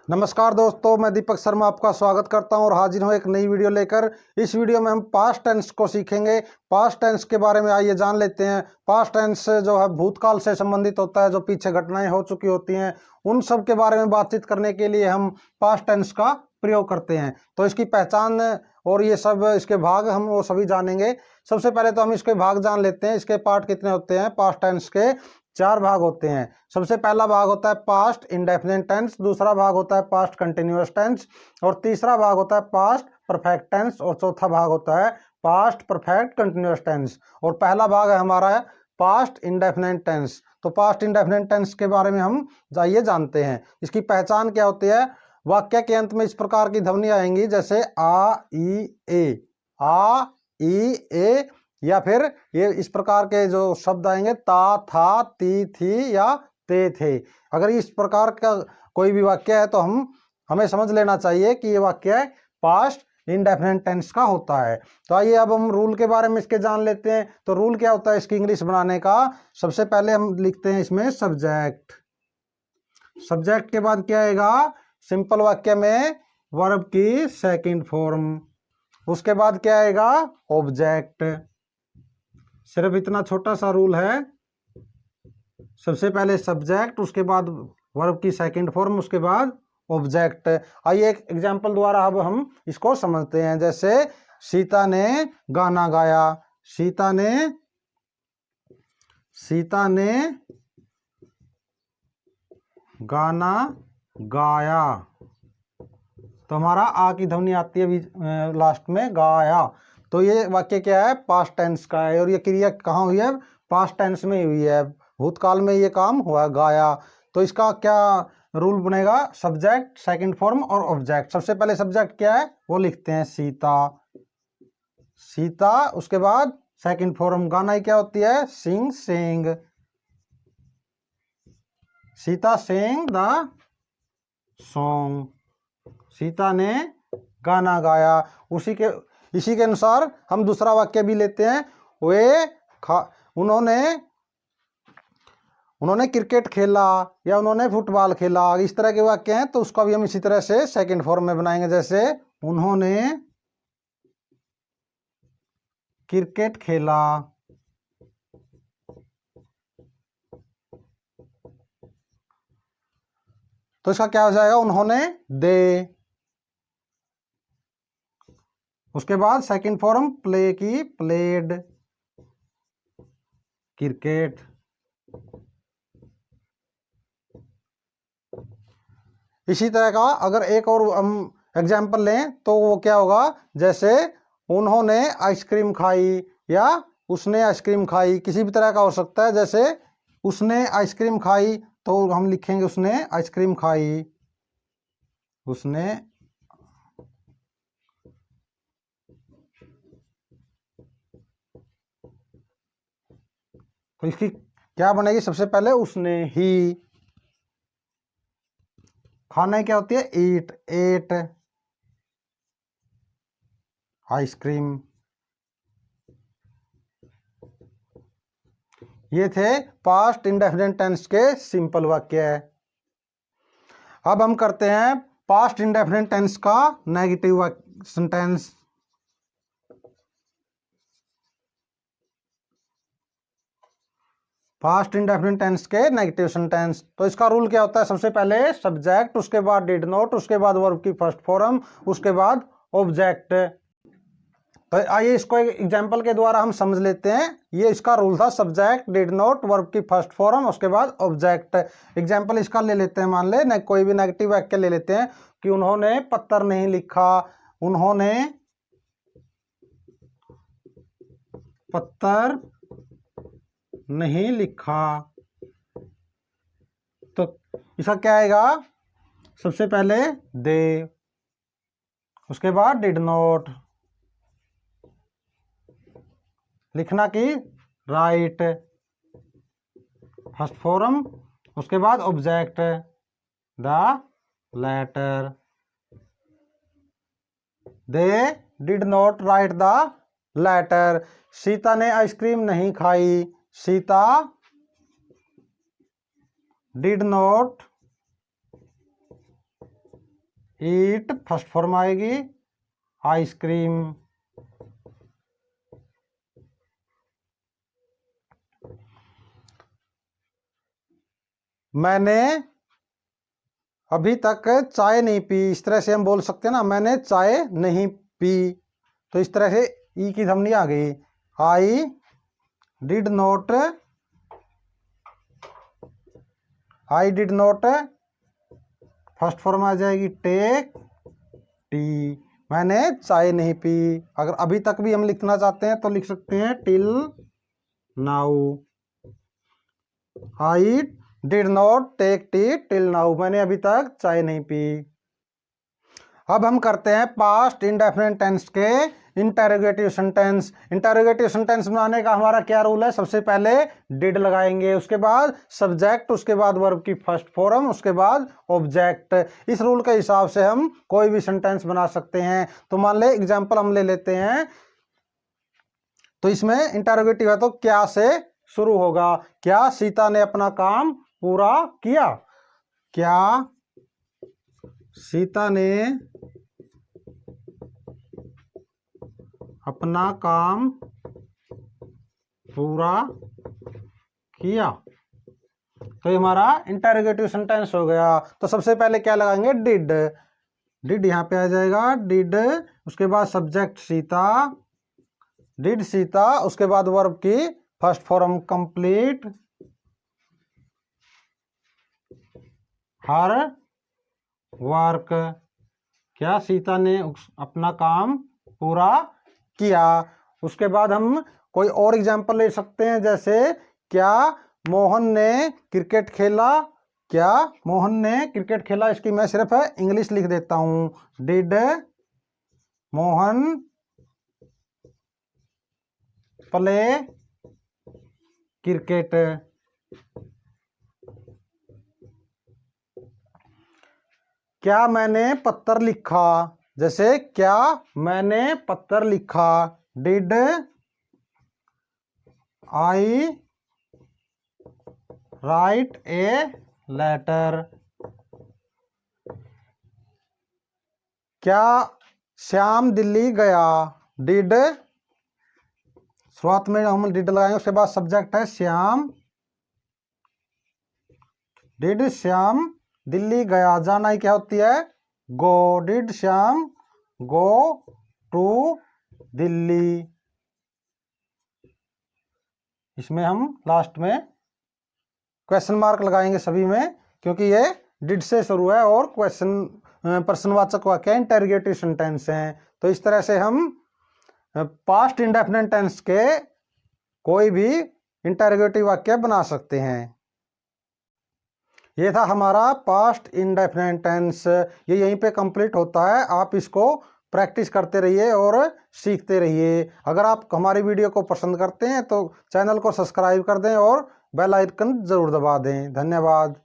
नमस्कार दोस्तों, मैं दीपक शर्मा आपका स्वागत करता हूं और हाजिर हूं एक नई वीडियो लेकर। इस वीडियो में हम पास्ट टेंस को सीखेंगे। पास्ट टेंस के बारे में आइए जान लेते हैं। पास्ट टेंस जो है भूतकाल से संबंधित होता है, जो पीछे घटनाएं हो चुकी होती हैं उन सब के बारे में बातचीत करने के लिए हम पास्ट टेंस का प्रयोग करते हैं। तो इसकी पहचान और ये सब इसके भाग हम वो सभी जानेंगे। सबसे पहले तो हम इसके भाग जान लेते हैं। इसके पार्ट कितने होते हैं? पास्ट टेंस के 4 भाग होते हैं। सबसे पहला भाग होता है पास्ट इंडेफिनिट टेंस, दूसरा भाग होता है पास्ट कंटिन्यूअस टेंस और तीसरा भाग होता है पास्ट परफेक्ट टेंस और चौथा भाग होता है पास्ट परफेक्ट कंटिन्यूअस टेंस। और पहला भाग है हमारा पास्ट इंडेफिनिट टेंस। तो पास्ट इंडेफिनिट टेंस के बारे में हम जाइए जानते हैं। इसकी पहचान क्या होती है? वाक्य के अंत में इस प्रकार की ध्वनि आएंगी, जैसे आ ई ए, आ ई ए, या फिर ये इस प्रकार के जो शब्द आएंगे ता था ती थी या ते थे। अगर इस प्रकार का कोई भी वाक्य है तो हमें समझ लेना चाहिए कि ये वाक्य पास्ट इंडेफिनिट टेंस का होता है। तो आइए अब हम रूल के बारे में इसके जान लेते हैं। तो रूल क्या होता है इसकी इंग्लिश बनाने का? सबसे पहले हम लिखते हैं इसमें सब्जेक्ट। सब्जेक्ट के बाद क्या आएगा? सिंपल वाक्य में वर्ब की सेकंड फॉर्म। उसके बाद क्या आएगा? ऑब्जेक्ट। सिर्फ इतना छोटा सा रूल है। सबसे पहले सब्जेक्ट, उसके बाद वर्ब की सेकंड फॉर्म, उसके बाद ऑब्जेक्ट। आइए एक एग्जांपल द्वारा अब हम इसको समझते हैं। जैसे सीता ने गाना गाया। सीता ने गाना गाया। तो हमारा आ की ध्वनि आती है लास्ट में, गाया। तो ये वाक्य क्या है? पास्ट टेंस का है। और ये क्रिया कहाँ हुई है? पास्ट टेंस में हुई है, भूतकाल में ये काम हुआ, गाया। तो इसका क्या रूल बनेगा? सब्जेक्ट, सेकंड फॉर्म और ऑब्जेक्ट। सबसे पहले सब्जेक्ट क्या है वो लिखते हैं, सीता। सीता, उसके बाद सेकंड फॉर्म गाना ही क्या होती है? सिंग, सिंग। सीता सिंग द सॉन्ग। सीता ने गाना गाया। इसी के अनुसार हम दूसरा वाक्य भी लेते हैं। उन्होंने क्रिकेट खेला या उन्होंने फुटबॉल खेला। इस तरह के वाक्य हैं तो उसका भी हम इसी तरह से सेकंड फॉर्म में बनाएंगे। जैसे उन्होंने क्रिकेट खेला। तो इसका क्या हो जाएगा? उन्होंने दे। उसके बाद सेकंड फॉर्म प्ले की, प्लेड क्रिकेट। इसी तरह का अगर एक और हम एग्जाम्पल लें तो वो क्या होगा? जैसे उन्होंने आइसक्रीम खाई या उसने आइसक्रीम खाई। किसी भी तरह का हो सकता है। जैसे उसने आइसक्रीम खाई तो हम लिखेंगे उसने आइसक्रीम खाई। उसने तो इसकी क्या बनेगी? सबसे पहले उसने ही। खाना क्या होती है? Eat, ate ice cream. ये थे पास्ट इंडेफिनिट टेंस के सिंपल वाक्य। अब हम करते हैं पास्ट इंडेफिनिट टेंस का negative sentence. Past indefinite tense के नेगेटिव सेंटेंस। तो इसका रूल क्या होता है? सबसे पहले सब्जेक्ट, उसके बाद डिड नॉट, उसके बाद वर्ब की फर्स्ट फॉर्म, उसके बाद ऑब्जेक्ट। तो आइए इसको एक एग्जांपल के द्वारा हम समझ लेते हैं। ये इसका रूल था, सब्जेक्ट, डिड नॉट, वर्ब की फर्स्ट फॉर्म, उसके बाद ऑब्जेक्ट। एग्जांपल इसका ले लेते हैं। मान ले कोई भी नेगेटिव वाक्य ले लेते हैं कि उन्होंने पत्र नहीं लिखा। उन्होंने पत्र नहीं लिखा। तो इसका क्या आएगा? सबसे पहले दे, उसके बाद डिड नॉट, लिखना की राइट फर्स्ट फॉर्म, उसके बाद object the letter. They did not write the letter. Sita ने आइसक्रीम नहीं खाई। Sita did not eat first form आएगी आइसक्रीम। मैंने अभी तक चाय नहीं पी, इस तरह से हम बोल सकते हैं ना, मैंने चाय नहीं पी। तो इस तरह से ई की ध्वनि आ गई। I did not, I did not first form आ जाएगी टेक टी, मैंने चाय नहीं पी। अगर अभी तक भी हम लिखना चाहते हैं तो लिख सकते हैं till now. I did not take tea till now, मैंने अभी तक चाय नहीं पी। अब हम करते हैं पास्ट इंडेफिनिट टेंस के इंटरोगेटिव सेंटेंस। इंटरोगेटिव सेंटेंस बनाने का हमारा क्या रूल है? सबसे पहले डिड लगाएंगे, उसके बाद सब्जेक्ट, उसके बाद वर्ब की फर्स्ट फॉर्म, उसके बाद ऑब्जेक्ट। इस रूल के हिसाब से हम कोई भी सेंटेंस बना सकते हैं। तो मान ले एग्जांपल हम ले लेते हैं। तो इसमें इंटरोगेटिव है तो क्या से शुरू होगा। क्या सीता ने अपना काम पूरा किया? क्या सीता ने अपना काम पूरा किया? तो ये हमारा इंटरोगेटिव सेंटेंस हो गया। तो सबसे पहले क्या लगाएंगे? डिड। डिड यहाँ पे आ जाएगा, डिड, उसके बाद सब्जेक्ट सीता, डिड सीता, उसके बाद वर्ब की first form complete her work. क्या सीता ने अपना काम पूरा किया। उसके बाद हम कोई और एग्जाम्पल ले सकते हैं, जैसे क्या मोहन ने क्रिकेट खेला? क्या मोहन ने क्रिकेट खेला? इसकी मैं सिर्फ इंग्लिश लिख देता हूं, डिड मोहन प्ले क्रिकेट। क्या मैंने पत्र लिखा? जैसे क्या मैंने पत्र लिखा, did I write a letter. क्या श्याम दिल्ली गया? डिड, शुरुआत में हम डिड लगाएंगे, उसके बाद सब्जेक्ट है श्याम, डिड श्याम दिल्ली गया। जाना ही क्या होती है? Go. Did Shyam go to Delhi. इसमें हम लास्ट में क्वेश्चन मार्क लगाएंगे सभी में, क्योंकि ये डिड से शुरू है और क्वेश्चन प्रश्नवाचक वाक्य इंटरोगेटिव सेंटेंस हैं। तो इस तरह से हम पास्ट इंडेफिनिट टेंस के कोई भी इंटरोगेटिव वाक्य बना सकते हैं। ये था हमारा पास्ट इंडेफिनिट टेंस। ये यहीं पे कंप्लीट होता है। आप इसको प्रैक्टिस करते रहिए और सीखते रहिए। अगर आप हमारी वीडियो को पसंद करते हैं तो चैनल को सब्सक्राइब कर दें और बेल आइकन जरूर दबा दें। धन्यवाद।